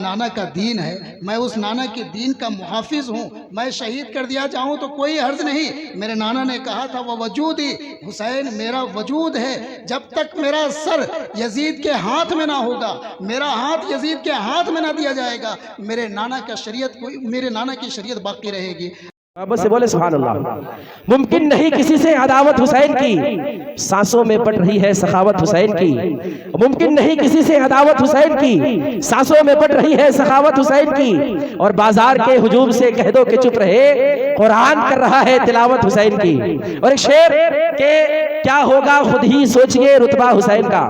नाना का दीन है, मैं उस नाना के दीन का मुहाफिज हूँ। मैं शहीद कर दिया जाऊँ तो कोई हर्ज नहीं। मेरे नाना ने कहा था वो वजूदी, हुसैन मेरा वजूद है। जब तक मेरा सर यजीद के हाथ में ना होगा, मेरा हाथ यजीद के हाथ में ना दिया जाएगा, मेरे नाना की शरीयत बाकी रहेगी। बाबा से बोले सुभान अल्लाह। मुमकिन नहीं किसी से अदावत हुसैन की, सांसों में पट रही है सखावत हुसैन की। मुमकिन नहीं किसी से अदावत हुसैन की, सांसों में पट रही है सखावत हुसैन की। और बाजार के हुजूम से कह दो कि चुप रहे, कुरान कर रहा है तिलावत हुसैन की। और एक शेर के क्या होगा खुद ही सोचिए रुतबा हुसैन का।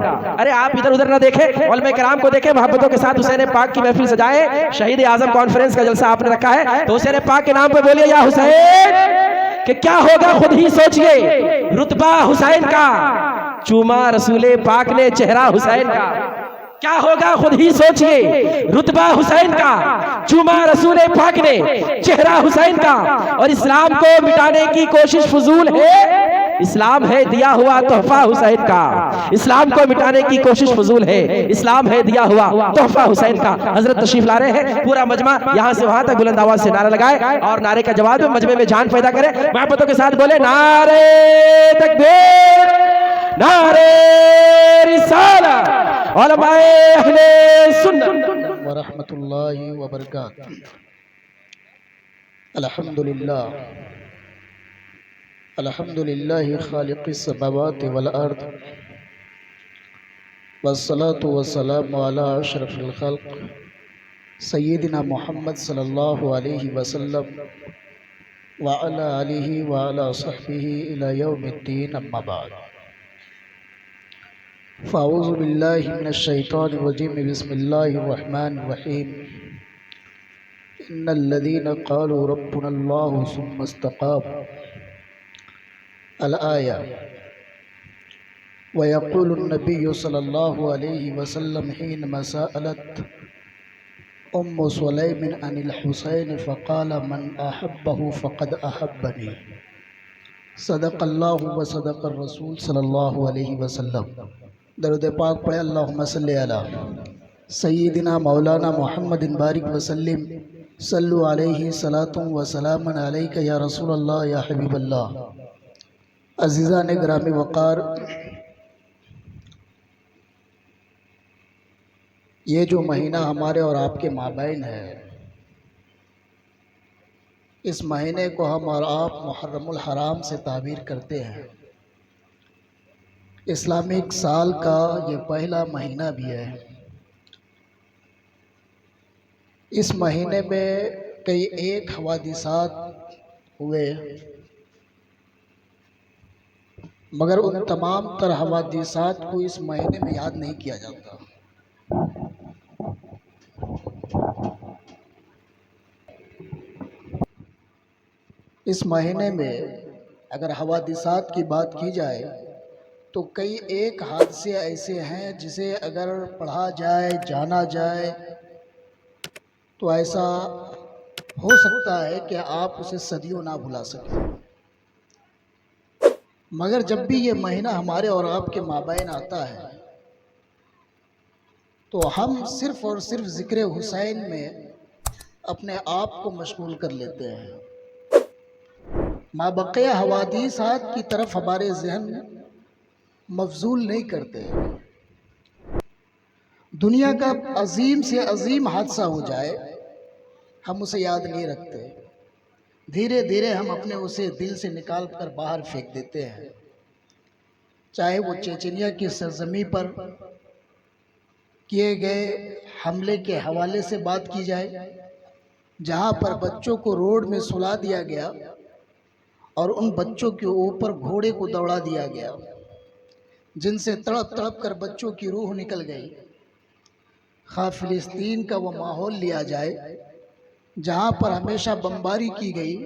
अरे आप इधर उधर ना देखें, उलमा किराम को देखें, मोहब्बतों के साथ हुसैन पाक की महफिल सजाए। शहीद आजम कॉन्फ्रेंस का जलसा आपने रखा है तो हुसैन पाक के नाम पे बोलिए या हुसैन, कि क्या होगा खुद ही सोचिए रुतबा हुसैन का। चूमा रसूले पाक ने चेहरा हुसैन का, क्या होगा खुद ही सोचिए रुतबा हुसैन का। चूमा रसूले पाक ने चेहरा हुसैन का। और इस्लाम को मिटाने की कोशिश फजूल है, इस्लाम है दिया हुआ तोहफा हुसैन का। इस्लाम को मिटाने की कोशिश फजूल है, इस्लाम है दिया हुआ तोहफा हुसैन का। हजरत तशरीफ ला रहे हैं, पूरा मजमा यहां से वहां तक बुलंद आवाज से नारा लगाए और नारे का जवाब में मजमे में जान पैदा करे। मोहब्बतों के साथ बोले नारे तकबीर, नारे रिसालत, उलमाए अहले सुन्नत व रहमतुल्लाहि व बरकातहू। अल्हम्दुलिल्लाह खालिक़िस समावाति वल अर्द, वस्सलातु वस्सलामु अला अशरफिल खल्क़ सय्यिदिना मुहम्मद सल्लल्लाहु अलैहि वसल्लम व अला आलिहि व अला सहबिहि इला यौमिद्दीन, अम्मा बाद। फ़अऊज़ु बिल्लाहि मिनश शैतानिर रजीम, बिस्मिल्लाहिर रहमानिर रहीम। इन्नल्लज़ीना क़ालू रब्बुनल्लाहु सुम्मा इस्तक़ामू, अल-आया। वयक़ूलु नबिय्यु सल्लल्लाहु अलैहि वसल्लम हीनमा सअलत उम्मु सुलैम अनिल हुसैन फ़क़ाल मन अहब्बहु फ़क़द अहब्बनी। सदक़ल्लाहु व सदक़र रसूल सल्लल्लाहु अलैहि वसल्लम। दरूद पाक पढ़े, अल्लाहुम्मा सल्लि अला सय्यिदिना मौलाना मुहम्मदिन बारिक वसल्लिम, सल्लु अलैहि सलातुन व सलामुन अलैका या रसूलल्लाह या हबीबल्लाह। अज़ीज़ान गिरामी वक़ार, ये जो महीना हमारे और आपके माबैन है, इस महीने को हम और आप मुहर्रमुल हराम से ताबीर करते हैं। इस्लामिक साल का ये पहला महीना भी है। इस महीने में कई एक हवादिसात हुए, मगर उन तमाम तर हवादिसात को इस महीने में याद नहीं किया जाता। इस महीने में अगर हवादिसात की बात की जाए तो कई एक हादसे ऐसे हैं जिसे अगर पढ़ा जाए, जाना जाए तो ऐसा हो सकता है कि आप उसे सदियों ना भुला सकें। मगर जब भी ये महीना हमारे और आपके माबैन आता है तो हम सिर्फ़ और सिर्फ ज़िक्र हुसैन में अपने आप को मशगूल कर लेते हैं। माबक़िया हवादीसात की तरफ हमारे जहन मफजूल नहीं करते। दुनिया का अजीम से अजीम हादसा हो जाए, हम उसे याद नहीं रखते। धीरे धीरे हम अपने उसे दिल से निकाल कर बाहर फेंक देते हैं। चाहे वो चेचनिया की सरजमी पर किए गए हमले के हवाले से बात की जाए, जहाँ पर बच्चों को रोड में सुला दिया गया और उन बच्चों के ऊपर घोड़े को दौड़ा दिया गया, जिनसे तड़प तड़प कर बच्चों की रूह निकल गई। खा फिलिस्तीन का वो माहौल लिया जाए जहाँ पर हमेशा बमबारी की गई,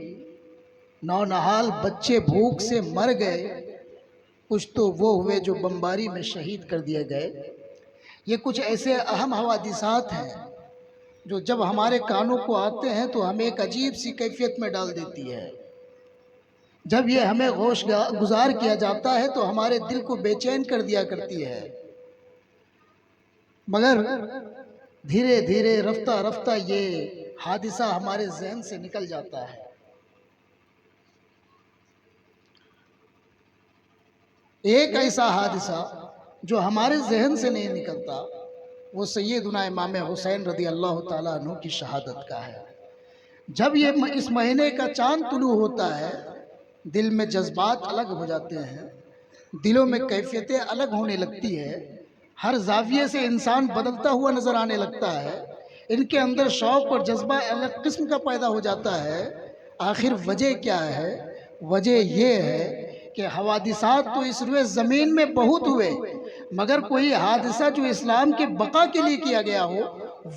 नौनहाल बच्चे भूख से मर गए, कुछ तो वो हुए जो बमबारी में शहीद कर दिए गए। ये कुछ ऐसे अहम हवादिसात हैं जो जब हमारे कानों को आते हैं तो हमें एक अजीब सी कैफियत में डाल देती है। जब ये हमें होश गुजार किया जाता है तो हमारे दिल को बेचैन कर दिया करती है। मगर دھیرے دھیرے رفتہ رفتہ یہ حادثہ ہمارے ذہن سے نکل جاتا ہے۔ ایک ایسا حادثہ جو ہمارے ذہن سے نہیں نکلتا وہ سیدنا امام حسین رضی اللہ تعالیٰ عنہ کی شہادت کا ہے۔ جب یہ اس مہینے کا چاند طلوع ہوتا ہے، دل میں جذبات الگ ہو جاتے ہیں، دلوں میں کیفیتیں الگ ہونے لگتی ہے، ہر زاویے سے انسان بدلتا ہوا نظر آنے لگتا ہے، ان کے اندر شوق اور جذبہ الگ قسم کا پیدا ہو جاتا ہے۔ آخر وجہ کیا ہے؟ وجہ یہ ہے کہ حوادثات تو اس روئے زمین میں بہت ہوئے، مگر کوئی حادثہ جو اسلام کے بقا کے لیے کیا گیا ہو،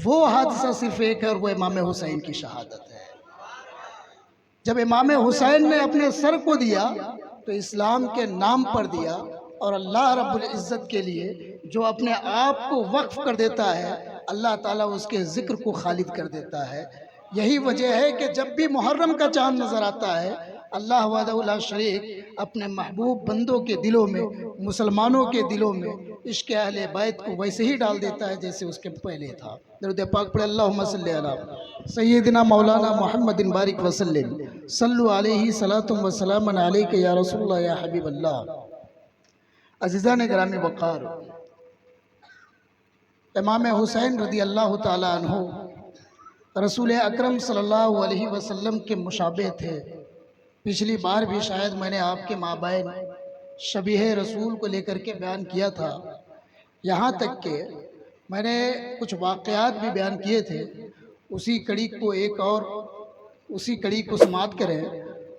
وہ حادثہ صرف ایک ہے، اور وہ امام حسین کی شہادت ہے۔ جب امام حسین نے اپنے سر کو دیا تو اسلام کے نام پر دیا، اور اللہ رب العزت کے لیے جو اپنے آپ کو وقف کر دیتا ہے، اللہ تعالیٰ اس کے ذکر کو خالد کر دیتا ہے۔ یہی وجہ ہے کہ جب بھی محرم کا چاند نظر آتا ہے، اللہ وحدہ لا شریک اپنے محبوب بندوں کے دلوں میں، مسلمانوں کے دلوں میں عشق اہل بیت کو ویسے ہی ڈال دیتا ہے جیسے اس کے پہلے تھا۔ درود پاک پڑھے، اللہم صلی علی سیدنا مولانا محمد بارک وسلم، صلو علیہ صلاۃ و سلام علیک یا رسول اللہ یا حبیب اللہ۔ عزیزان گرامی وقار، امام حسین رضی اللہ تعالیٰ عنہ رسول اکرم صلی اللہ علیہ وسلم کے مشابہ تھے۔ پچھلی بار بھی شاید میں نے آپ کے مابین شبیہ رسول کو لے کر کے بیان کیا تھا، یہاں تک کہ میں نے کچھ واقعات بھی بیان کیے تھے۔ اسی کڑی کو سماعت کریں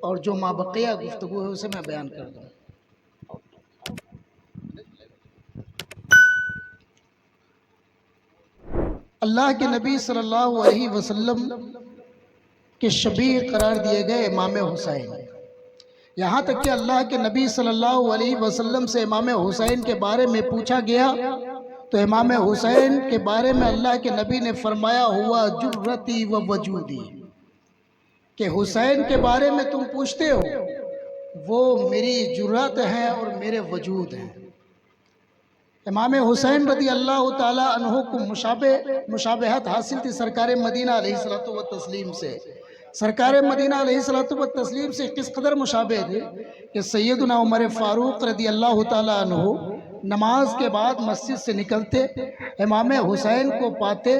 اور جو مابقیہ گفتگو ہے اسے میں بیان کر دوں۔ اللہ کے نبی صلی اللہ علیہ وسلم کے شبیہ قرار دیے گئے امام حسین، یہاں تک کہ اللہ کے نبی صلی اللہ علیہ وسلم سے امام حسین کے بارے میں پوچھا گیا تو امام حسین کے بارے میں اللہ کے نبی نے فرمایا ہوا جرتی و وجودی، کہ حسین کے بارے میں تم پوچھتے ہو، وہ میری جرات ہے اور میرے وجود ہیں۔ امام حسین رضی اللہ تعالیٰ عنہ کو مشابہت حاصل تھی سرکار مدینہ علیہ الصلوۃ والتسلیم سے۔ سرکار مدینہ علیہ الصلوۃ والتسلیم سے کس قدر مشابہ تھے کہ سیدنا عمر فاروق رضی اللہ تعالیٰ عنہ نماز کے بعد مسجد سے نکلتے، امام حسین کو پاتے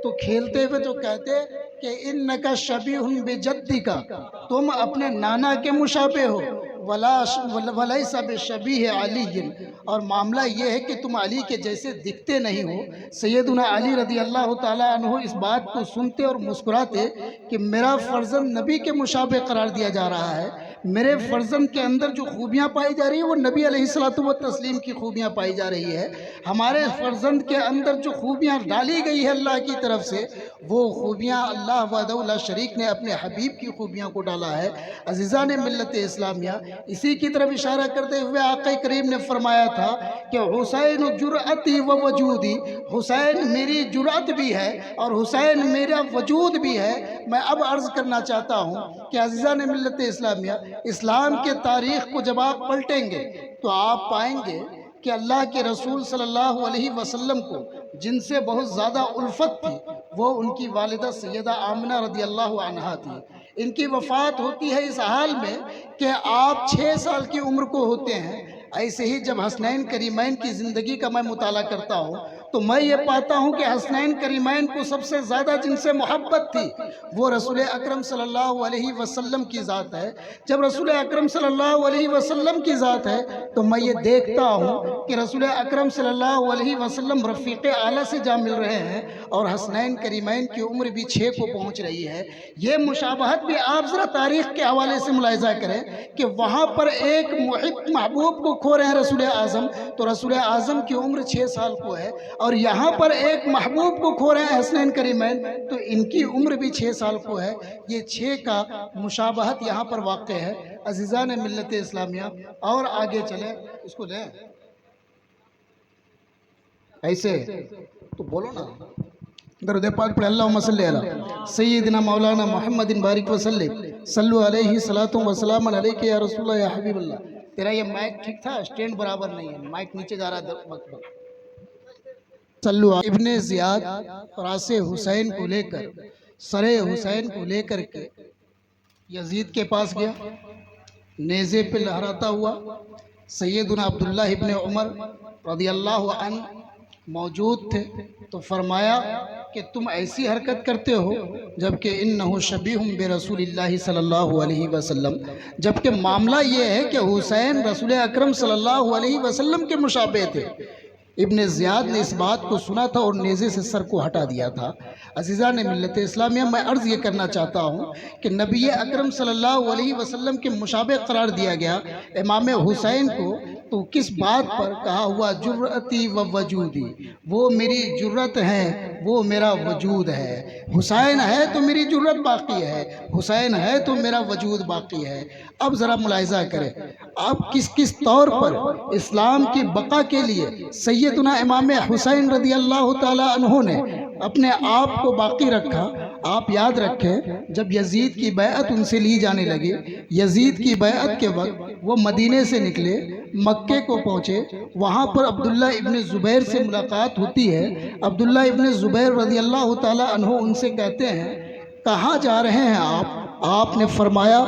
تو کھیلتے ہوئے تو کہتے کہ انکا شبیہ بجدک، تم اپنے نانا کے مشابہ ہو، ولیس بشبیہ علی، اور معاملہ یہ ہے کہ تم علی کے جیسے دکھتے نہیں ہو۔ سیدنا علی رضی اللہ تعالیٰ عنہ اس بات کو سنتے اور مسکراتے کہ میرا فرزند نبی کے مشابہ قرار دیا جا رہا ہے، میرے فرزند کے اندر جو خوبیاں پائی جا رہی ہیں وہ نبی علیہ الصلوۃ والتسلیم کی خوبیاں پائی جا رہی ہے، ہمارے فرزند کے اندر جو خوبیاں ڈالی گئی ہے اللہ کی طرف سے، وہ خوبیاں اللہ وحدہ لا شریک نے اپنے حبیب کی خوبیاں کو ڈالا ہے۔ عزیزان ملت اسلامیہ، اسی کی طرف اشارہ کرتے ہوئے آقا کریم نے فرمایا تھا کہ حسین جرأتی و وجودی، حسین میری جرأت بھی ہے اور حسین میرا وجود بھی ہے۔ میں اب عرض کرنا چاہتا ہوں کہ عزیزان ملت اسلامیہ، اسلام کے تاریخ کو جب آپ پلٹیں گے تو آپ پائیں گے کہ اللہ کے رسول صلی اللہ علیہ وسلم کو جن سے بہت زیادہ الفت تھی وہ ان کی والدہ سیدہ آمنہ رضی اللہ عنہا تھی۔ ان کی وفات ہوتی ہے اس حال میں کہ آپ 6 سال کی عمر کو ہوتے ہیں۔ ایسے ہی جب حسنین کریمین کی زندگی کا میں مطالعہ کرتا ہوں تو میں یہ پاتا ہوں کہ حسنین کریمین کو سب سے زیادہ جن سے محبت تھی وہ رسول اکرم صلی اللہ علیہ وسلم کی ذات ہے۔ جب رسول اکرم صلی اللہ علیہ وسلم کی ذات ہے تو میں یہ دیکھتا ہوں کہ رسول اکرم صلی اللہ علیہ وسلم رفیق اعلیٰ سے جا مل رہے ہیں اور حسنین کریمین کی عمر بھی 6 کو پہنچ رہی ہے۔ یہ مشابہت بھی آپ ذرا تاریخ کے حوالے سے ملاحظہ کریں کہ وہاں پر ایک محبوب کو کھو رہے ہیں رسول اعظم، تو رسول اعظم کی عمر 6 سال کو ہے، اور یہاں پر ایک محبوب کو کھو رہے ہیں حسنین کریمین، تو ان کی عمر بھی 6 سال کو ہے۔ یہ 6 کا مشابہت یہاں پر واقع ہے۔ عزیزان ملت اسلامیہ، اور آگے چلیں، اس کو لیں ایسے تو بولو نا، درود پاک پڑھے، اللہم صلی علی سیدنا مولانا محمد بارک وسلم، صلو علیہ صلاۃ و سلام علیک یا رسول اللہ یا حبیب اللہ۔ تیرا یہ مائک ٹھیک تھا، اسٹینڈ برابر نہیں ہے، مائک نیچے جا رہا ہے وقت وقت۔ सल्लु इब्न ज़ियाद रास हुसैन को लेकर सरे हुसैन को लेकर के यजीद के पास गया, नेज़े पे लहराता हुआ। सैयदना अब्दुल्लाह इब्न उमर रदियल्लाहु अन्हु मौजूद थे, तो फरमाया कि तुम ऐसी हरकत करते हो जबकि इन्नहु शबीहुम बिरसूलिल्लाहि सल्लल्लाहु अलैहि वसल्लम, जबकि मामला ये है कि हुसैन रसूल अकरम सल्लल्लाहु अलैहि वसल्लम के मुशाबे थे। इब्न ज़ियाद ने इस बात को सुना था और नेज़े से सर को हटा दिया था। अज़ीज़ान मिल्लत इस्लामिया, मैं अर्ज़ ये करना चाहता हूँ कि नबी अकरम सल्लल्लाहु अलैहि वसल्लम के मुशाबे करार दिया गया इमाम हुसैन को, तो किस बात पर कहा हुआ? जुर्रती व वजूदी, वो मेरी जुर्रत है, वो मेरा वजूद है। हुसैन है तो मेरी जुर्रत बाकी है, हुसैन है तो मेरा वजूद बाकी है। अब ज़रा मुलाहिज़ा करें, अब किस किस तौर पर इस्लाम की बका के लिए सैयदना इमाम हुसैन रदी अल्लाह ताला अन्हु ने अपने आप को बाकी रखा। आप याद रखें, जब यजीद की बैअत उनसे ली जाने लगी, यजीद की बैअत के वक्त वो मदीने से निकले, मक्के को पहुँचे, वहाँ पर अब्दुल्ला इब्न ज़ुबैर से मुलाकात होती है। अब्दुल्ला इब्न ज़ुबैर रदी अल्लाह ताला अन्हु उनसे कहते हैं, कहाँ जा रहे हैं आप? आपने फरमाया,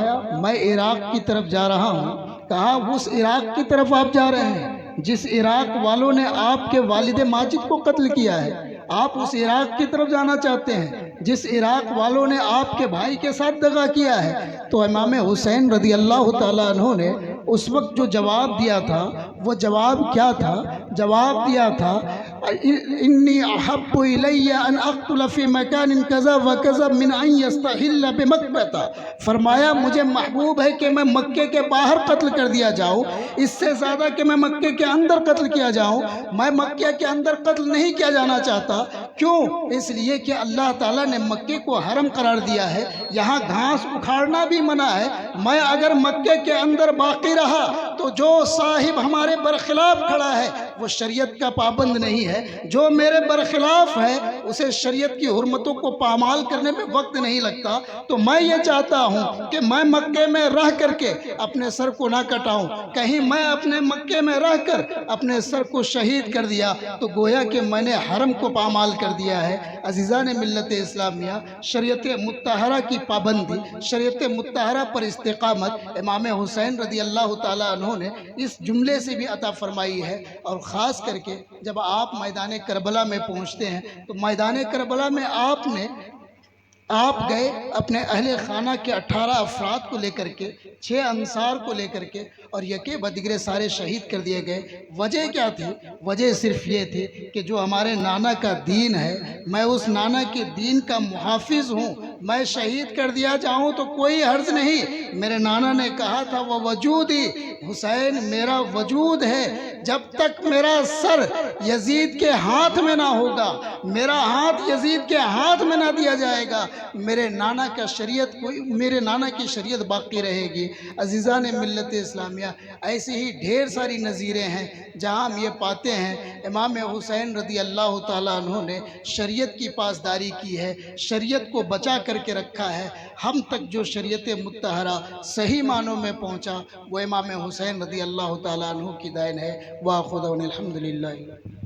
मैं इराक़ की तरफ जा रहा हूँ। कहा, उस इराक़ की तरफ आप जा रहे हैं जिस इराक़ वालों ने आपके वालिद माजिद को कत्ल किया है? आप उस इराक़ की तरफ जाना चाहते हैं जिस इराक़ वालों ने आपके भाई के साथ दगा किया है? तो इमाम हुसैन रदी अल्लाह ताला अन्हु ने उस वक्त जो जवाब दिया था, वो जवाब क्या था? जवाब दिया था, इन्नी अहब्बु इलैया अन अक़्तुल फ़ी मकानिन कज़ा व कज़ा मिन अन यस्तहिल्ल बिमक्का। फरमाया, मुझे महबूब है कि मैं मक्के के बाहर कत्ल कर दिया जाऊँ, इससे ज़्यादा कि मैं मक्के के अंदर कत्ल किया जाऊँ। मैं मक्के के अंदर कत्ल नहीं किया जाना चाहता। क्यों? इसलिए कि अल्लाह ताला ने मक्के को हरम करार दिया है, यहाँ घास उखाड़ना भी मना है। मैं अगर मक्के के अंदर बाकी रहा तो जो साहिब हमारे बरखिलाफ खड़ा है वो शरीयत का पाबंद नहीं है, जो मेरे बरखिलाफ है उसे शरीयत की हुर्मतों को पामाल करने में वक्त नहीं लगता। तो मैं ये चाहता हूँ कि मैं मक्के में रह करके अपने सर को ना कटाऊँ। कहीं मैं अपने मक्के में रह कर अपने सर को शहीद कर दिया तो गोया कि मैंने हरम को पामाल कर दिया है। अज़ीज़ान मिल्लत इस्लामिया, शरीयत मुत्तहरा की पाबंदी, शरीयत मुत्तहरा पर इस्तिकामत इमाम हुसैन रदी अल्लाह ताला अन्हु ने इस जुमले से भी अता फरमाई है। और ख़ास करके जब आप मैदान करबला में पहुँचते हैं तो मैदान करबला में आप गए अपने अहले खाना के 18 अफराद को लेकर के, 6 अंसार को लेकर के, और यके बदिगरे सारे शहीद कर दिए गए। वजह क्या थी? वजह सिर्फ ये थी कि जो हमारे नाना का दीन है, मैं उस नाना के दीन का मुहाफिज हूँ। मैं शहीद कर दिया जाऊँ तो कोई हर्ज नहीं। मेरे नाना ने कहा था, वह वजूदी, हुसैन मेरा वजूद है। जब तक मेरा सर यजीद के हाथ में ना होगा, मेरा हाथ यजीद के हाथ में ना दिया जाएगा, मेरे नाना की शरीयत बाकी रहेगी। अज़ीज़ान मिल्लत इस्लामिया, ऐसी ही ढेर सारी नज़ीरें हैं जहाँ हम ये पाते हैं इमाम हुसैन रदी अल्लाह ताला अन्हु ने शरीयत की पासदारी की है, शरीयत को बचा करके रखा है। हम तक जो शरीयत मुत्तहरा सही मानों में पहुँचा वो इमाम हुसैन रदी अल्लाह ताला अन्हु की देन है। वाखुदा अल्हम्दुलिल्लाह।